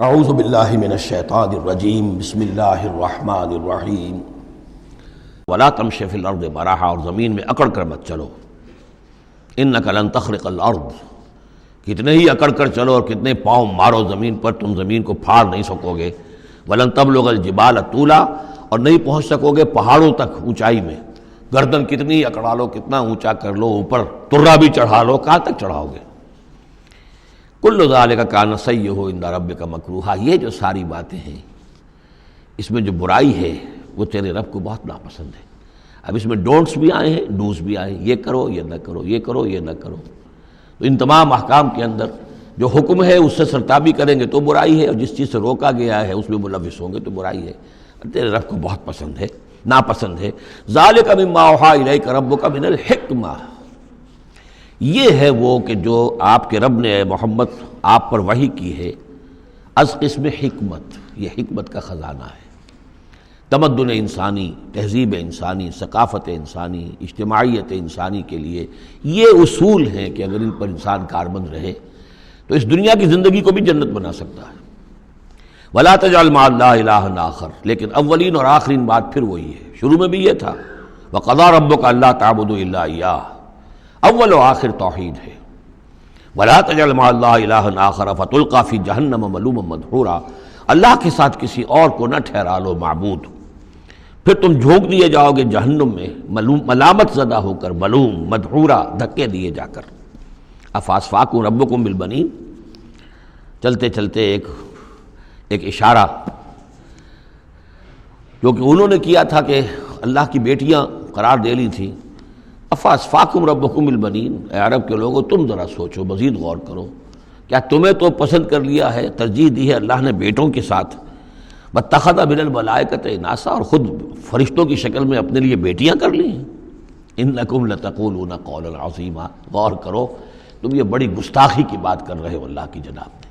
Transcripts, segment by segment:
اعوذ باللہ من الشیطان الرجیم بسم اللہ الرحمن الرحیم ولا تمش فی الارض مرحا، اور زمین میں اکڑ کر مت چلو، انک لن تخرق الارض، کتنے ہی اکڑ کر چلو اور کتنے پاؤں مارو زمین پر، تم زمین کو پھاڑ نہیں سکو گے۔ ولن تبلغ الجبال طولا، اور نہیں پہنچ سکو گے پہاڑوں تک اونچائی میں، گردن کتنی ہی اکڑا لو، کتنا اونچا کر لو، اوپر ترا بھی چڑھا لو، کہاں تک چڑھاؤ گے؟ کل ذالک کان سیئہ عند ربک مکروہا، یہ جو ساری باتیں ہیں اس میں جو برائی ہے وہ تیرے رب کو بہت ناپسند ہے۔ اب اس میں ڈونٹس بھی آئے ہیں، ڈوز بھی آئے ہیں، یہ کرو یہ نہ کرو، یہ کرو یہ نہ کرو۔ تو ان تمام احکام کے اندر جو حکم ہے اس سے سرتابی کریں گے تو برائی ہے، اور جس چیز سے روکا گیا ہے اس میں ملوث ہوں گے تو برائی ہے، تیرے رب کو بہت پسند ہے، ناپسند ہے۔ ذالک مما اوحی الیک ربک من الحکمہ، یہ ہے وہ کہ جو آپ کے رب نے اے محمد آپ پر وحی کی ہے، از قسم حکمت، یہ حکمت کا خزانہ ہے۔ تمدن انسانی، تہذیب انسانی، ثقافت انسانی، اجتماعیت انسانی کے لیے یہ اصول ہیں کہ اگر ان پر انسان کاربند رہے تو اس دنیا کی زندگی کو بھی جنت بنا سکتا ہے۔ وَلَا تَجْعَلْ مَعَ اللَّهِ إِلَٰهًا آخَرَ، لیکن اولین اور آخرین بات پھر وہی ہے، شروع میں بھی یہ تھا وَقَضَىٰ رَبُّكَ أَلَّا تَعْبُدُوا إِلَّا إِيَّاهُ، اول و آخر توحید ہے۔ وَلَا تَجْعَلْ مَعَ اللَّهِ إِلَٰهًا آخَرَ فَتُلْقَىٰ فِي جَهَنَّمَ مَلُومًا مَدْحُورًا، اللہ کے ساتھ کسی اور کو نہ ٹھہرا لو معبود، پھر تم جھونک دیے جاؤ گے جہنم میں ملامت زدہ ہو کر، ملوم مدحورا، دھکے دیے جا کر۔ افاسفاکم ربکم بالبنین، چلتے چلتے ایک اشارہ جو کہ انہوں نے کیا تھا کہ اللہ کی بیٹیاں قرار دے لی تھی۔ افاسفاکم ربکم بالبنین، اے عرب کے لوگوں تم ذرا سوچو، مزید غور کرو، کیا تمہیں تو پسند کر لیا ہے، ترجیح دی ہے اللہ نے بیٹوں کے ساتھ، واتخذ من الملائکۃ اناسا، اور خود فرشتوں کی شکل میں اپنے لیے بیٹیاں کر لی ہیں۔ انکم لتقولون قولا عظیما، غور کرو تم یہ بڑی گستاخی کی بات کر رہے ہو اللہ کی جناب میں۔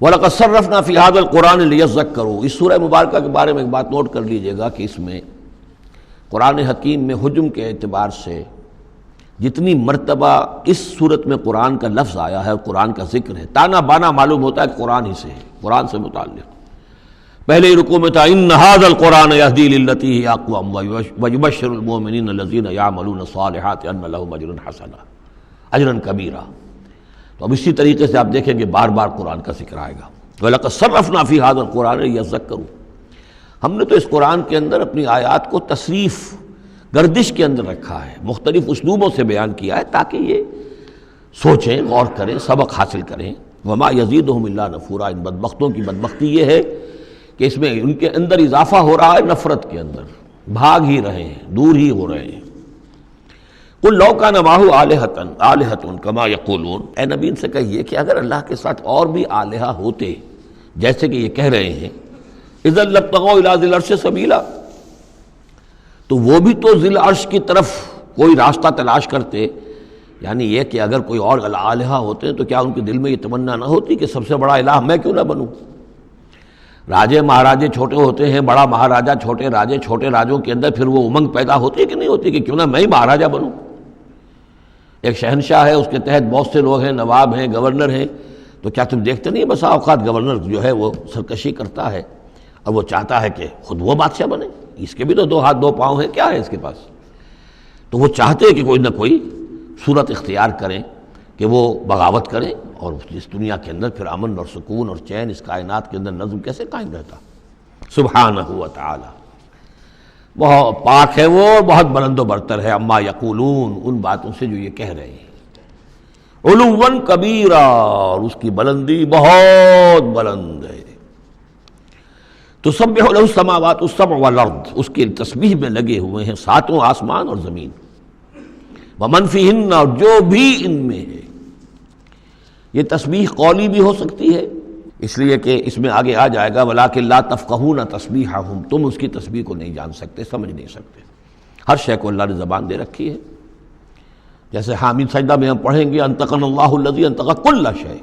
وَلَقَدْ صَرَّفْنَا فِي هَذَا الْقُرْآنِ لِيَذَّكَّرُوا، اس سورہ مبارکہ کے بارے میں ایک بات نوٹ کر لیجئے گا کہ اس میں قرآن حکیم میں حجم کے اعتبار سے جتنی مرتبہ اس صورت میں قرآن کا لفظ آیا ہے، قرآن کا ذکر ہے، تانا بانا معلوم ہوتا ہے کہ قرآن ہی سے ہے، قرآن سے متعلق۔ پہلے رکوع میں تھا ان ھذا القرآن یہدی للتی ہی اقوم ویبشر المؤمنین الذین یعملون الصالحات ان لهم اجرا حسنا، اجرا کبیرا۔ تو اب اسی طریقے سے آپ دیکھیں گے بار بار قرآن کا ذکر آئے گا۔ وَلَقَدْ صَرَّفْنَا فِي هَذَا الْقُرْآنِ لِيَذَّكَّرُوا، ہم نے تو اس قرآن کے اندر اپنی آیات کو تصریف، گردش کے اندر رکھا ہے، مختلف اسلوبوں سے بیان کیا ہے تاکہ یہ سوچیں، غور کریں، سبق حاصل کریں۔ وما یزیدہم الا نفورا، ان بدبختوں کی بدبختی یہ ہے کہ اس میں ان کے اندر اضافہ ہو رہا ہے نفرت کے اندر، بھاگ ہی رہے ہیں، دور ہی ہو رہے ہیں۔ قل لو کان معہ آلہۃ کما یقولون، اے نبی ان سے کہیے کہ اگر اللہ کے ساتھ اور بھی آلہہ ہوتے جیسے کہ یہ کہہ رہے ہیں، اذا لابتغوا الی ذی العرش سبیلا، تو وہ بھی تو ذی العرش کی طرف کوئی راستہ تلاش کرتے، یعنی یہ کہ اگر کوئی اور آلہہ ہوتے تو کیا ان کے دل میں یہ تمنا نہ ہوتی کہ سب سے بڑا الہ میں کیوں نہ بنوں؟ راجے مہاراجے چھوٹے ہوتے ہیں، بڑا مہاراجا چھوٹے راجے، چھوٹے راجوں کے اندر پھر وہ امنگ پیدا ہوتی ہے کہ نہیں ہوتی کہ کیوں نہ میں ہی مہاراجا بنوں؟ ایک شہنشاہ ہے، اس کے تحت بہت سے لوگ ہیں، نواب ہیں، گورنر ہیں، تو کیا تم دیکھتے نہیں بسا اوقات گورنر جو ہے وہ سرکشی کرتا ہے اور وہ چاہتا ہے کہ خود وہ بادشاہ بنے، اس کے بھی تو دو ہاتھ دو پاؤں ہیں، کیا ہے اس کے پاس؟ تو وہ چاہتے ہیں کہ کوئی نہ کوئی صورت اختیار کریں کہ وہ بغاوت کریں، اور اس دنیا کے اندر پھر امن اور سکون اور چین، اس کائنات کے اندر نظم کیسے قائم رہتا؟ سبحانہ و تعالی، بہت پاک ہے وہ، بہت بلند و برتر ہے، اما یقولون، ان باتوں سے جو یہ کہہ رہے ہیں، علوا کبیرا، اور اس کی بلندی بہت بلند ہے۔ تسبح له السماوات السبع والارض، اس کی تسبیح میں لگے ہوئے ہیں ساتوں آسمان اور زمین، ومن فیہن، اور جو بھی ان میں ہے۔ یہ تسبیح قولی بھی ہو سکتی ہے، اس لیے کہ اس میں آگے آ جائے گا وَلَٰكِن لَا تَفْقَهُونَ تَسْبِيحَهُمْ، تم اس کی تسبیح کو نہیں جان سکتے، سمجھ نہیں سکتے۔ ہر شے کو اللہ نے زبان دے رکھی ہے، جیسے حامد سجدہ میں ہم پڑھیں گے انطقنا اللہ الذی انطق کل شیء،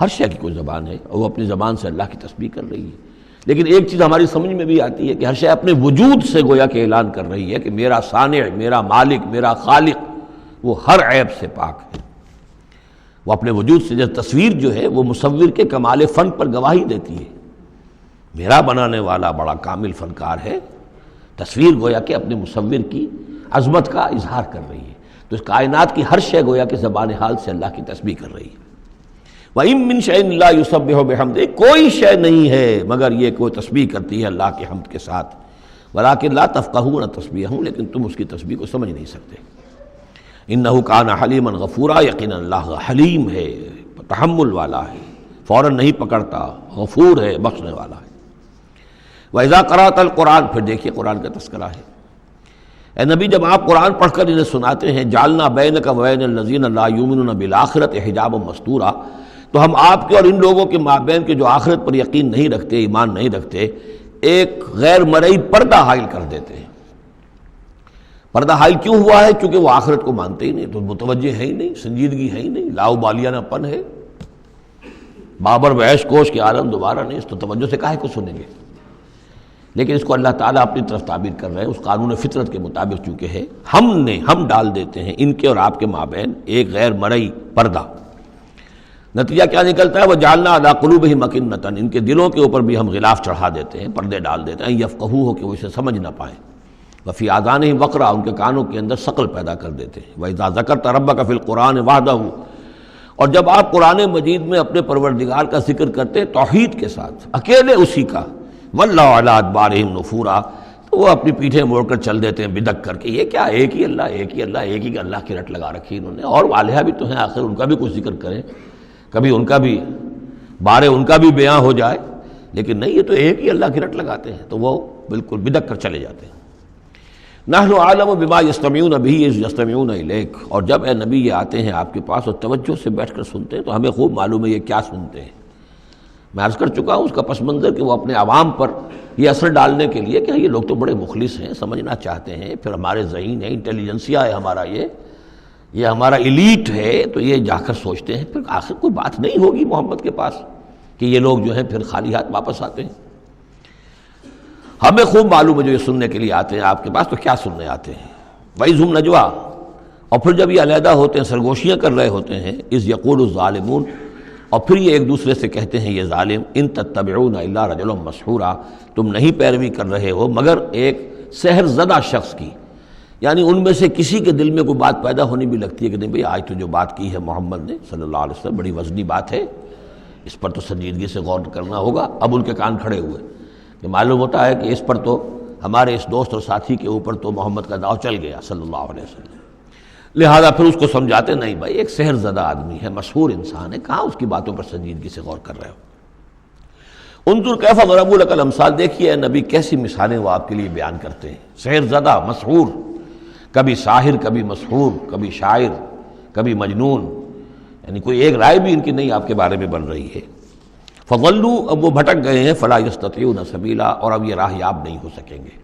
ہر شے کی کوئی زبان ہے اور وہ اپنی زبان سے اللہ کی تسبیح کر رہی ہے۔ لیکن ایک چیز ہماری سمجھ میں بھی آتی ہے کہ ہر شے اپنے وجود سے گویا کہ اعلان کر رہی ہے کہ میرا صانع، میرا مالک، میرا خالق وہ ہر عیب سے پاک ہے۔ وہ اپنے وجود سے جب تصویر جو ہے وہ مصور کے کمال فن پر گواہی دیتی ہے، میرا بنانے والا بڑا کامل فنکار ہے، تصویر گویا کہ اپنے مصور کی عظمت کا اظہار کر رہی ہے، تو اس کائنات کی ہر شے گویا کہ زبان حال سے اللہ کی تسبیح کر رہی ہے۔ وَإِن مِّن شَيْءٍ لَّا يُسَبِّحُ بِحَمْدِهِ، کوئی شے نہیں ہے مگر یہ کوئی تسبیح کرتی ہے اللہ کے حمد کے ساتھ، وَلَٰكِن لَّا تَفْقَهُونَ تَسْبِيحَهُمْ، لیکن تم اس کی تسبیح کو سمجھ نہیں سکتے۔ إِنَّهُ كَانَ حَلِيمًا غَفُورًا، یقیناً اللہ حلیم ہے، تحمل والا ہے، فوراً نہیں پکڑتا، غفور ہے، بخشنے والا ہے۔ وَإِذَا قَرَأْتَ الْقُرْآنَ، پھر دیکھیے قرآن کا تذکرہ ہے، اے نبی جب آپ قرآن پڑھ کر انہیں سناتے ہیں، جعلنا بینک وبین الذین لا یؤمنون بالآخرۃ حجابا مستورا، تو ہم آپ کے اور ان لوگوں کے مابین کے جو آخرت پر یقین نہیں رکھتے، ایمان نہیں رکھتے، ایک غیر مرئی پردہ حائل کر دیتے ہیں۔ پردہ حائل کیوں ہوا ہے؟ کیونکہ وہ آخرت کو مانتے ہی نہیں، تو متوجہ ہے ہی نہیں، سنجیدگی ہے ہی نہیں، لاؤبالیانہ پن ہے، بابر وحش کوش کے عالم دوبارہ نہیں، اس تو توجہ سے کاہے کو سنیں گے؟ لیکن اس کو اللہ تعالیٰ اپنی طرف تعبیر کر رہے ہیں، اس قانون فطرت کے مطابق چونکہ ہے، ہم ڈال دیتے ہیں ان کے اور آپ کے مابین ایک غیر مرئی پردہ۔ نتیجہ کیا نکلتا ہے؟ وَجَعَلْنَا عَلَىٰ قُلُوبِهِمْ أَكِنَّةً، ان کے دلوں کے اوپر بھی ہم غلاف چڑھا دیتے ہیں، پردے ڈال دیتے ہیں، يَفْقَهُوهُ کہ وہ اسے سمجھ نہ پائیں، وَفِي آذَانِهِمْ وَقْرًا، ان کے کانوں کے اندر ثقل پیدا کر دیتے ہیں۔ وَإِذَا ذَكَرْتَ رَبَّكَ فِي الْقُرْآنِ وَحْدَهُ، اور جب آپ قرآن مجید میں اپنے پروردگار کا ذکر کرتے ہیں توحید کے ساتھ، اکیلے اسی کا، وَاللَّهُ عَلَىٰ أَدْبَارِهِمْ نُفُورًا، تو وہ اپنی پیٹھیں موڑ کر چل دیتے ہیں بدک کر کے، یہ کیا ایک ہی اللہ، ایک ہی اللہ، ایک ہی اللہ کی رٹ لگا رکھی انہوں نے، اور آلیہ بھی تو ہیں، آخر ان کا بھی کچھ ذکر کریں، کبھی ان کا بھی بارے ان کا بھی بیان ہو جائے، لیکن نہیں، یہ تو ایک ہی اللہ کی رٹ لگاتے ہیں، تو وہ بالکل بدک کر چلے جاتے ہیں۔ نحن اعلم بما یستمعون به اذ یستمعون الیک، اور جب اے نبی یہ آتے ہیں آپ کے پاس اور توجہ سے بیٹھ کر سنتے ہیں تو ہمیں خوب معلوم ہے یہ کیا سنتے ہیں۔ میں عرض کر چکا ہوں اس کا پس منظر کہ وہ اپنے عوام پر یہ اثر ڈالنے کے لیے کہ یہ لوگ تو بڑے مخلص ہیں، سمجھنا چاہتے ہیں، پھر ہمارے ذہین ہے، انٹیلیجنسیا ہے ہمارا، یہ ہمارا ایلیٹ ہے، تو یہ جا کر سوچتے ہیں پھر آخر کوئی بات نہیں ہوگی محمد کے پاس کہ یہ لوگ جو ہیں پھر خالی ہاتھ واپس آتے ہیں۔ ہمیں خوب معلوم ہے جو یہ سننے کے لیے آتے ہیں آپ کے پاس تو کیا سننے آتے ہیں۔ وَإِذْ هُمْ نَجْوَىٰ، اور پھر جب یہ علیحدہ ہوتے ہیں، سرگوشیاں کر رہے ہوتے ہیں، اِذْ يَقُولُ الظَّالِمُونَ، اور پھر یہ ایک دوسرے سے کہتے ہیں یہ ظالم، ان تتبعون الا رجلا مسحورا، تم نہیں پیروی کر رہے ہو مگر ایک سحر زدہ شخص کی، یعنی ان میں سے کسی کے دل میں کوئی بات پیدا ہونی بھی لگتی ہے کہ نہیں بھئی آج تو جو بات کی ہے محمد نے صلی اللہ علیہ وسلم بڑی وزنی بات ہے، اس پر تو سنجیدگی سے غور کرنا ہوگا۔ اب ان کے کان کھڑے ہوئے کہ معلوم ہوتا ہے کہ اس پر تو ہمارے اس دوست اور ساتھی کے اوپر تو محمد کا داؤ چل گیا صلی اللہ علیہ وسلم، لہذا پھر اس کو سمجھاتے نہیں بھائی ایک سحر زدہ آدمی ہے، مسحور انسان ہے، کہاں اس کی باتوں پر سنجیدگی سے غور کر رہے ہو۔ انظر کیف ضربوا لک الامثال، دیکھیے اے نبی کیسی مثالیں وہ آپ کے لیے بیان کرتے ہیں، سحر زدہ، مسحور، کبھی ساحر، کبھی مسحور، کبھی شاعر، کبھی مجنون، یعنی کوئی ایک رائے بھی ان کی نہیں آپ کے بارے میں بن رہی ہے۔ فضلوا، اب وہ بھٹک گئے ہیں، فلا یستطیعون سبیلا، اور اب یہ راہ یاب نہیں ہو سکیں گے۔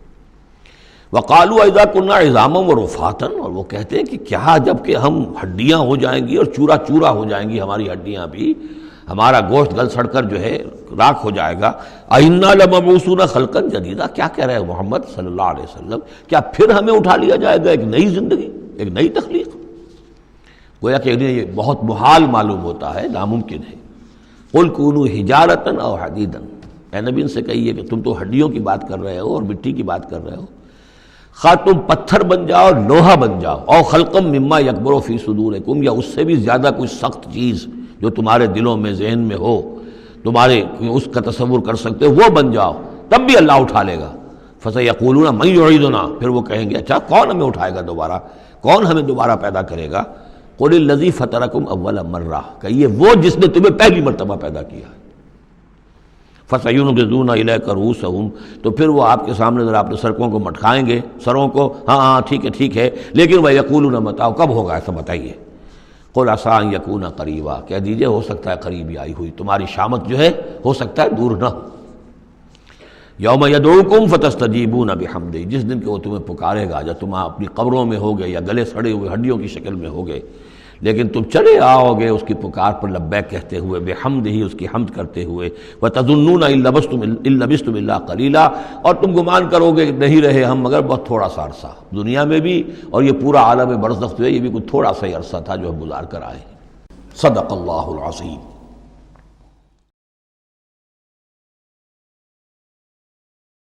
وقالوا اذا كنا عظاما ورفاتا، اور وہ کہتے ہیں کہ کیا جب کہ ہم ہڈیاں ہو جائیں گی اور چورا چورا ہو جائیں گی ہماری ہڈیاں بھی، ہمارا گوشت گل سڑ کر جو ہے راکھ ہو جائے گا، اِنَّا لَمَبْعُوثُونَ خَلْقًا جَدِيدًا، کیا کہہ رہے ہیں محمد صلی اللہ علیہ وسلم، کیا پھر ہمیں اٹھا لیا جائے گا ایک نئی زندگی، ایک نئی تخلیق؟ گویا کہ انہیں یہ بہت محال معلوم ہوتا ہے، ناممکن ہے۔ قُلْ كُونُوا حِجَارَةً أَوْ حَدِيدًا، اے نبی ان سے کہیے کہ تم تو ہڈیوں کی بات کر رہے ہو اور مٹی کی بات کر رہے ہو، خواہ تم پتھر بن جاؤ، لوہا بن جاؤ، او خلقم مما یکبر فی صدورکم، یا اس سے بھی زیادہ کوئی سخت چیز جو تمہارے دلوں میں ذہن میں ہو، تمہارے اس کا تصور کر سکتے ہو، وہ بن جاؤ، تب بھی اللہ اٹھا لے گا۔ فسیقولون من یعیدنا، پھر وہ کہیں گے اچھا کون ہمیں اٹھائے گا دوبارہ، کون ہمیں دوبارہ پیدا کرے گا؟ قل الذی فطرکم اول مرہ، کہیے وہ جس نے تمہیں پہلی مرتبہ پیدا کیا ہے۔ فَسَيُنْغِضُونَ إِلَيْكَ رُؤُوسَهُمْ، تو پھر وہ آپ کے سامنے ذرا اپنے سرکوں کو مٹکائیں گے، سروں کو، ہاں ٹھیک ہے، لیکن وَيَقُولُونَ مَتَىٰ، کب ہوگا ایسا بتائیے؟ قُلْ عَسَىٰ أَن يَكُونَ قَرِيبًا، کہہ دیجئے ہو سکتا ہے قریب ہی آئی ہوئی تمہاری شامت جو ہے، ہو سکتا ہے دور نہ ہو۔ یوم یدعوکم فتستجیبون بحمدہ، جس دن کہ وہ تمہیں پکارے گا جب تم اپنی قبروں میں ہوگے یا گلے سڑے ہوئے ہڈیوں کی شکل میں ہوگے، لیکن تم چلے آؤ گے اس کی پکار پر لبیک کہتے ہوئے، بحمدہ، اس کی حمد کرتے ہوئے، وتظنون ان لبثتم الا قلیلا، اور تم گمان کرو گے کہ نہیں رہے ہم مگر بہت تھوڑا سا عرصہ دنیا میں بھی، اور یہ پورا عالم برزخ جو ہے یہ بھی کوئی تھوڑا سا ہی عرصہ تھا جو ہم گزار کر آئے ہیں۔ صدق اللہ العظیم۔